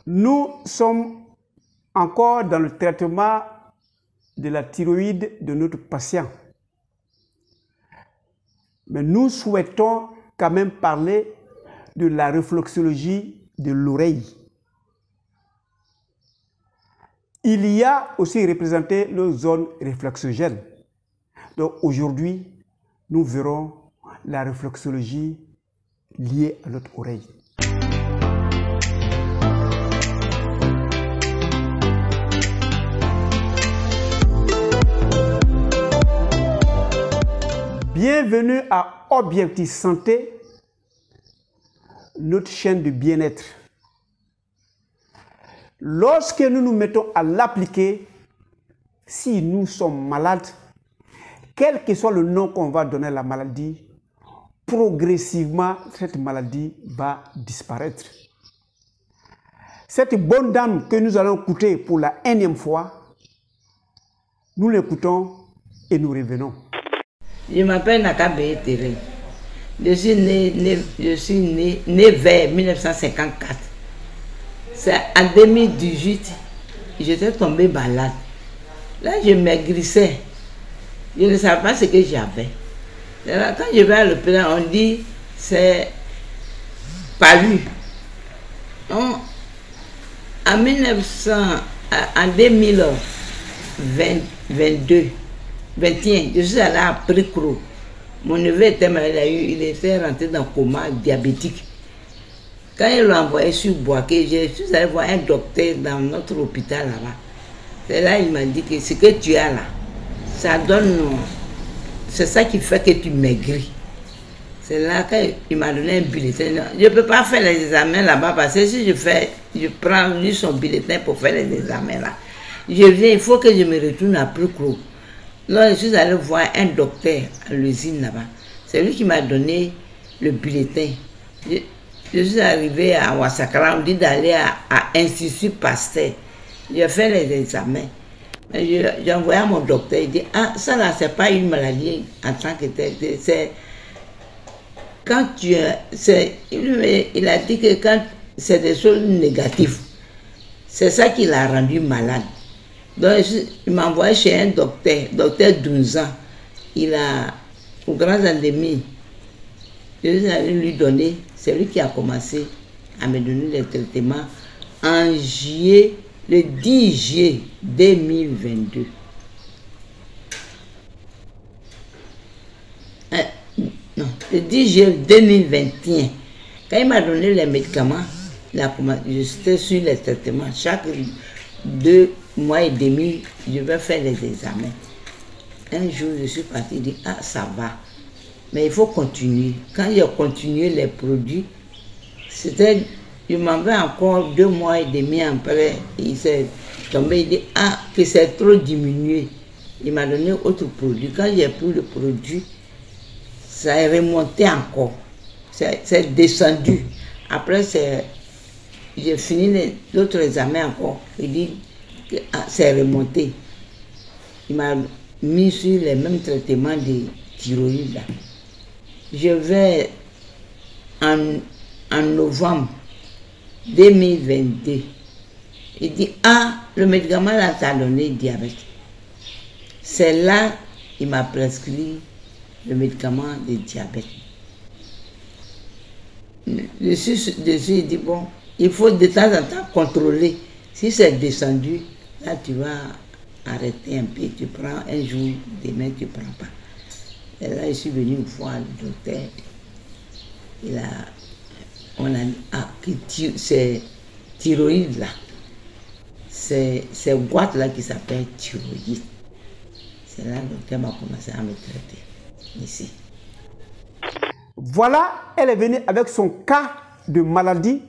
Nous sommes encore dans le traitement de la thyroïde de notre patient. Mais nous souhaitons quand même parler de la réflexologie de l'oreille. Il y a aussi représenté nos zones réflexogènes. Donc aujourd'hui, nous verrons la réflexologie liée à notre oreille. Bienvenue à Objectif Santé, notre chaîne de bien-être. Lorsque nous nous mettons à l'appliquer, si nous sommes malades, quel que soit le nom qu'on va donner à la maladie, progressivement, cette maladie va disparaître. Cette bonne dame que nous allons écouter pour la 1e fois, nous l'écoutons et nous revenons. Je m'appelle Nakabe Tere. Je suis né vers 1954. C'est en 2018, j'étais tombée malade. Là, je maigrissais. Je ne savais pas ce que j'avais. Quand je vais à l'hôpital, on dit c'est palu. En 2022, 21, je suis allée à Précro. Mon neveu était malade, il était rentré dans le coma diabétique. Quand il l'a envoyé sur Boaké, je suis allée voir un docteur dans notre hôpital là-bas. C'est là il m'a dit que ce que tu as là, ça donne, c'est ça qui fait que tu maigris. C'est là qu'il m'a donné un bulletin. Je ne peux pas faire les examens là-bas parce que si je prends juste son bulletin pour faire les examens là. Je viens, il faut que je me retourne à Précro. Là, je suis allée voir un docteur à l'usine là-bas. C'est lui qui m'a donné le bulletin. Je suis arrivée à Ouassakara, on dit d'aller à Institut Pasteur. J'ai fait les examens. J'ai envoyé à mon docteur, il dit, ah, ça là, c'est pas une maladie en tant que telle. C'est quand tu il a dit que quand c'est des choses négatives, c'est ça qui l'a rendu malade. Donc, il m'a envoyé chez un docteur Dounzan. Il a, au Grand Endémie, je suis allé lui donner, c'est lui qui a commencé à me donner les traitements en juillet, le 10 juillet 2022. Non, le 10 juillet 2021. Quand il m'a donné les médicaments, j'étais sur les traitements. Chaque 2 mois et demi, je vais faire les examens. Un jour, je suis partie, je dis, ah, ça va. Mais il faut continuer. Quand j'ai continué les produits, je m'en vais encore 2 mois et demi après. Il s'est tombé, il dit, ah, que c'est trop diminué. Il m'a donné autre produit. Quand j'ai pris le produit, ça est remonté encore. C'est descendu. Après, j'ai fini l'autre examen encore. Il dit, ah, c'est remonté. Il m'a mis sur les mêmes traitements de thyroïde. Je vais en novembre 2022. Il dit, ah, le médicament là t'a donné diabète. C'est là qu'il m'a prescrit le médicament de diabète. Je suis dessus, il dit, bon, il faut de temps en temps contrôler. Si c'est descendu, là tu vas arrêter un peu, tu prends un jour, demain tu ne prends pas. Et là, je suis venue une fois le docteur. On a dit, ah, c'est thyroïde là. C'est boîte là qui s'appelle thyroïde. C'est là que le docteur m'a commencé à me traiter ici. Voilà, elle est venue avec son cas de maladie.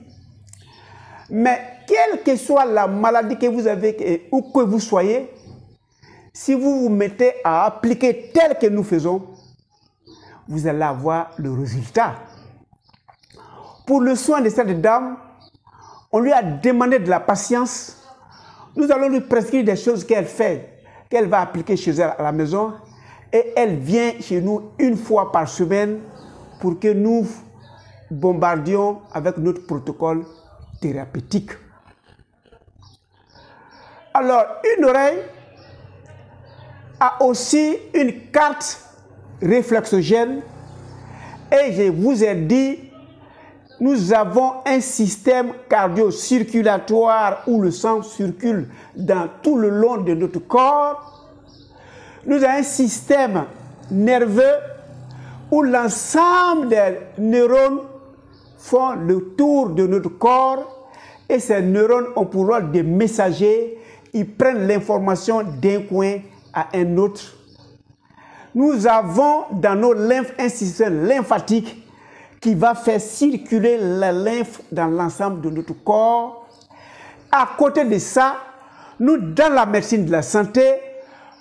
Mais quelle que soit la maladie que vous avez, ou que vous soyez, si vous vous mettez à appliquer tel que nous faisons, vous allez avoir le résultat. Pour le soin de cette dame, on lui a demandé de la patience. Nous allons lui prescrire des choses qu'elle fait, qu'elle va appliquer chez elle à la maison. Et elle vient chez nous 1 fois par semaine pour que nous bombardions avec notre protocole thérapeutique. Alors, une oreille a aussi une carte réflexogène et je vous ai dit, nous avons un système cardio-circulatoire où le sang circule dans tout le long de notre corps. Nous avons un système nerveux où l'ensemble des neurones font le tour de notre corps et ces neurones ont pour rôle de messagers. Ils prennent l'information d'un coin à un autre. Nous avons dans nos lymphes un système lymphatique qui va faire circuler la lymphe dans l'ensemble de notre corps. À côté de ça, nous, dans la médecine de la santé,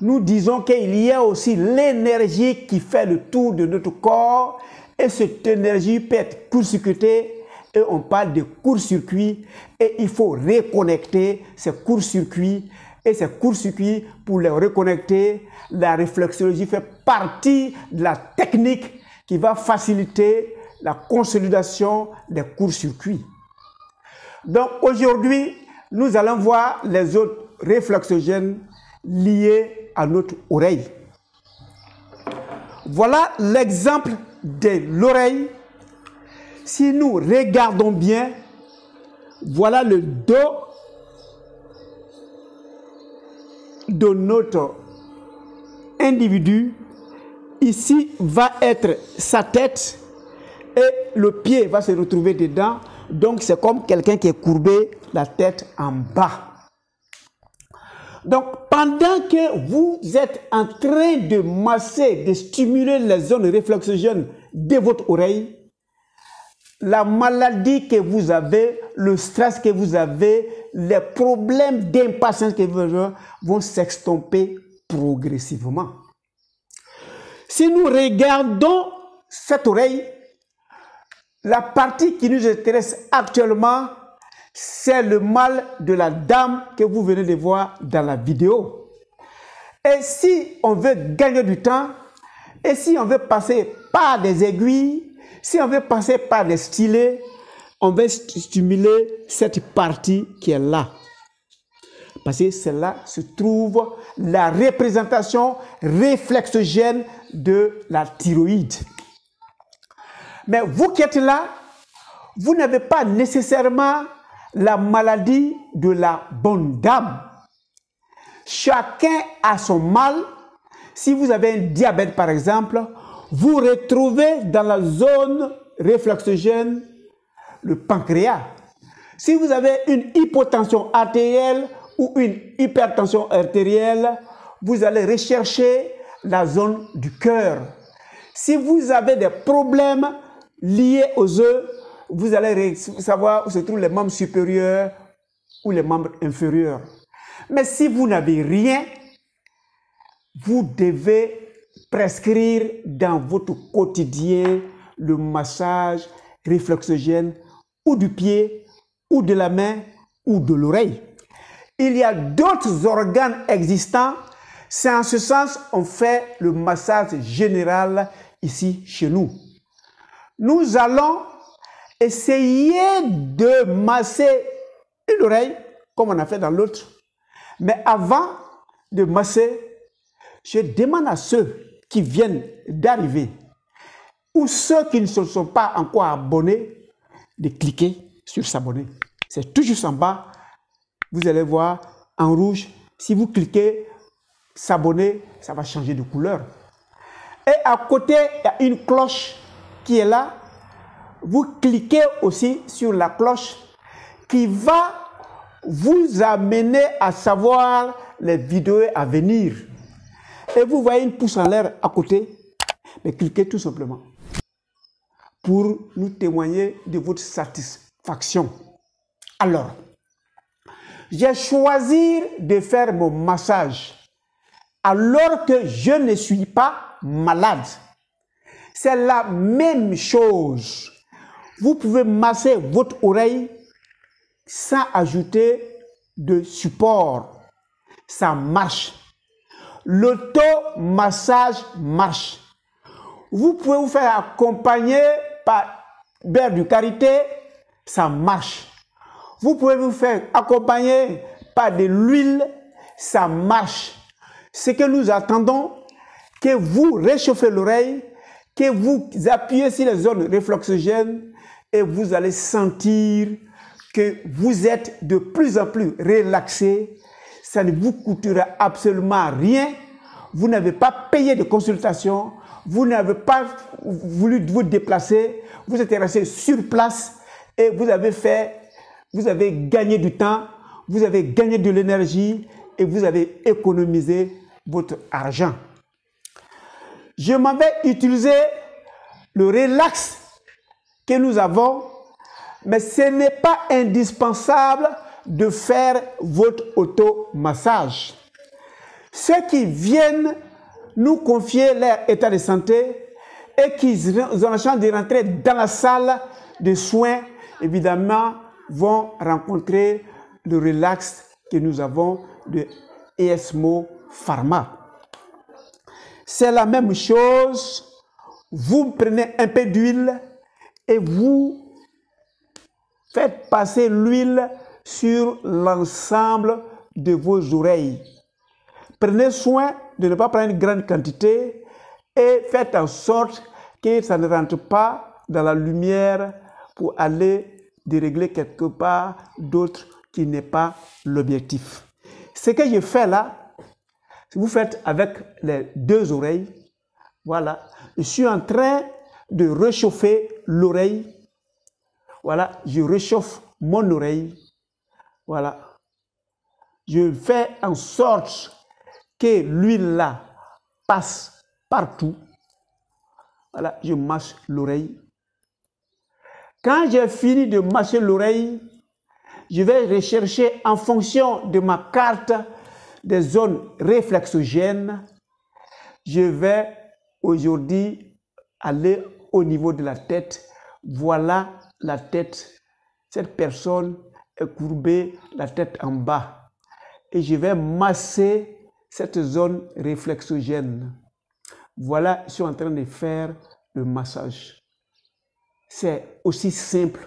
nous disons qu'il y a aussi l'énergie qui fait le tour de notre corps et cette énergie peut être court-circuitée et on parle de court-circuit et il faut reconnecter ces court-circuits et ces court-circuits pour les reconnecter. La réflexologie fait partie de la technique qui va faciliter la consolidation des court-circuits. Donc aujourd'hui, nous allons voir les autres réflexogènes liés à notre oreille. Voilà l'exemple de l'oreille. Si nous regardons bien, voilà le dos de notre individu. Ici va être sa tête et le pied va se retrouver dedans. Donc c'est comme quelqu'un qui est courbé, la tête en bas. Donc pendant que vous êtes en train de masser, de stimuler les zones réflexogènes de votre oreille, la maladie que vous avez, le stress que vous avez, les problèmes d'impatience que vous avez vont s'estomper progressivement. Si nous regardons cette oreille, la partie qui nous intéresse actuellement, c'est le mal de la dame que vous venez de voir dans la vidéo. Et si on veut gagner du temps, et si on veut passer par des aiguilles, si on veut passer par des stylets, on va stimuler cette partie qui est là. Parce que c'est là se trouve la représentation réflexogène de la thyroïde. Mais vous qui êtes là, vous n'avez pas nécessairement la maladie de la bonne dame. Chacun a son mal. Si vous avez un diabète par exemple, vous retrouvez dans la zone réflexogène le pancréas. Si vous avez une hypotension artérielle ou une hypertension artérielle, vous allez rechercher la zone du cœur. Si vous avez des problèmes liés aux œufs, vous allez savoir où se trouvent les membres supérieurs ou les membres inférieurs. Mais si vous n'avez rien, vous devez prescrire dans votre quotidien le massage réflexogène ou du pied, ou de la main, ou de l'oreille. Il y a d'autres organes existants. C'est en ce sens qu'on fait le massage général ici chez nous. Nous allons essayer de masser une oreille, comme on a fait dans l'autre. Mais avant de masser, je demande à ceux qui viennent d'arriver, ou ceux qui ne se sont pas encore abonnés, de cliquer sur s'abonner. C'est tout juste en bas. Vous allez voir en rouge. Si vous cliquez s'abonner, ça va changer de couleur. Et à côté, il y a une cloche qui est là. Vous cliquez aussi sur la cloche qui va vous amener à savoir les vidéos à venir. Et vous voyez une pouce en l'air à côté, mais cliquez tout simplement pour nous témoigner de votre satisfaction. Alors, j'ai choisi de faire mon massage alors que je ne suis pas malade. C'est la même chose. Vous pouvez masser votre oreille sans ajouter de support. Ça marche. L'auto-massage marche. Vous pouvez vous faire accompagner par beurre de karité, ça marche. Vous pouvez vous faire accompagner par de l'huile ça marche. Ce que nous attendons, que vous réchauffez l'oreille, que vous appuyez sur les zones réflexogènes et vous allez sentir que vous êtes de plus en plus relaxé. Ça ne vous coûtera absolument rien. Vous n'avez pas payé de consultation. Vous n'avez pas voulu vous déplacer. Vous êtes resté sur place et vous avez gagné du temps, vous avez gagné de l'énergie et vous avez économisé votre argent. Je m'en vais utiliser le relax que nous avons, mais ce n'est pas indispensable de faire votre automassage. Ceux qui viennent nous confier leur état de santé et qui ont la chance de rentrer dans la salle de soins, évidemment, vont rencontrer le relax que nous avons de ESMO Pharma. C'est la même chose. Vous prenez un peu d'huile et vous faites passer l'huile sur l'ensemble de vos oreilles. Prenez soin de ne pas prendre une grande quantité et faites en sorte que ça ne rentre pas dans la lumière pour aller dérégler quelque part d'autre qui n'est pas l'objectif. Ce que je fais là, vous faites avec les deux oreilles. Voilà, je suis en train de réchauffer l'oreille. Voilà, je réchauffe mon oreille. Voilà, je fais en sorte que l'huile là passe partout. Voilà, je mâche l'oreille. Quand j'ai fini de mâcher l'oreille, je vais rechercher en fonction de ma carte des zones réflexogènes. Je vais aujourd'hui aller au niveau de la tête. Voilà la tête. Cette personne est courbée, la tête en bas. Et je vais masser cette zone réflexogène. Voilà, je suis en train de faire le massage. C'est aussi simple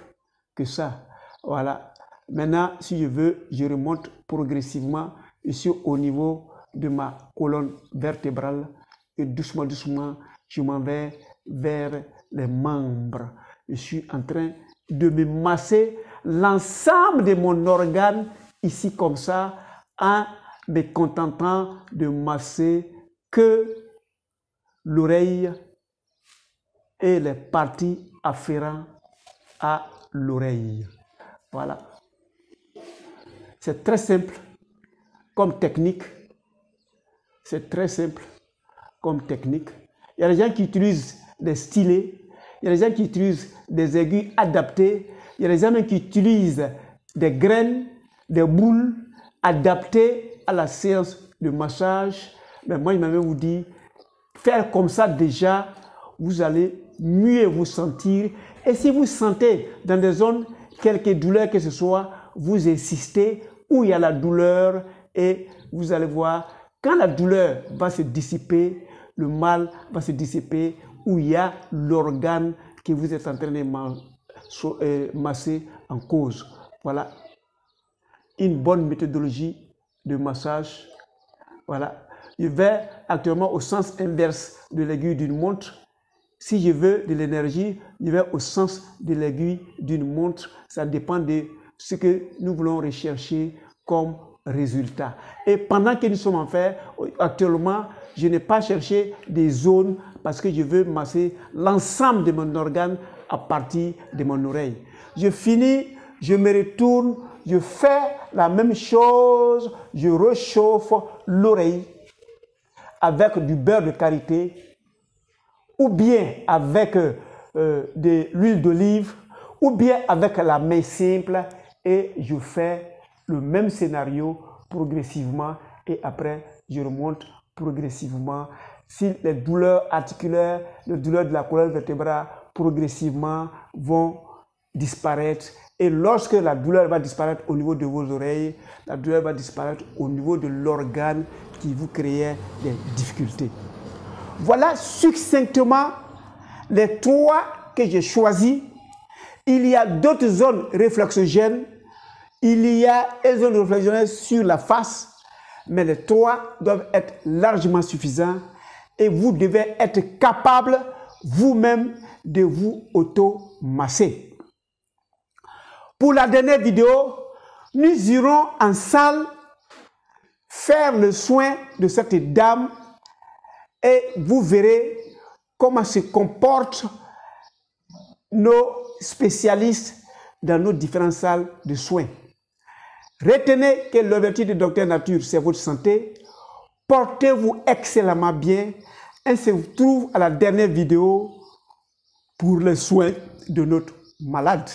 que ça. Voilà. Maintenant, si je veux, je remonte progressivement ici au niveau de ma colonne vertébrale et doucement, doucement, je m'en vais vers les membres. Je suis en train de me masser l'ensemble de mon organe ici comme ça en me contentant de masser que l'oreille et les parties afférentes à l'oreille. Voilà. C'est très simple comme technique. C'est très simple comme technique. Il y a des gens qui utilisent des stylets. Il y a des gens qui utilisent des aiguilles adaptées. Il y a des gens qui utilisent des graines, des boules adaptées à la séance de massage. Mais moi, je vais vous dire, faire comme ça déjà, vous allez mieux vous sentir. Et si vous sentez dans des zones, quelque douleur que ce soit, vous insistez où il y a la douleur et vous allez voir, quand la douleur va se dissiper, le mal va se dissiper, où il y a l'organe que vous êtes en train de masser en cause. Voilà une bonne méthodologie de massage. Voilà. Je vais actuellement au sens inverse de l'aiguille d'une montre. Si je veux de l'énergie, je vais au sens de l'aiguille d'une montre. Ça dépend de ce que nous voulons rechercher comme résultat. Et pendant que nous sommes en fait, actuellement, je n'ai pas cherché des zones parce que je veux masser l'ensemble de mon organe à partir de mon oreille. Je finis, je me retourne, je fais la même chose, je réchauffe l'oreille avec du beurre de karité ou bien avec de l'huile d'olive ou bien avec la main simple et je fais le même scénario progressivement et après je remonte progressivement. Si les douleurs articulaires, les douleurs de la colonne vertébrale progressivement vont disparaître et lorsque la douleur va disparaître au niveau de vos oreilles, la douleur va disparaître au niveau de l'organe qui vous créait des difficultés. Voilà succinctement les trois que j'ai choisis. Il y a d'autres zones réflexogènes. Il y a une zone réflexogène sur la face, mais les 3 doivent être largement suffisants et vous devez être capable vous-même de vous auto-masser. Pour la dernière vidéo, nous irons en salle faire le soin de cette dame et vous verrez comment se comportent nos spécialistes dans nos différentes salles de soins. Retenez que l'objectif du Docteur Nature, c'est votre santé. Portez-vous excellemment bien. Et on se retrouve à la dernière vidéo pour les soins de notre malade.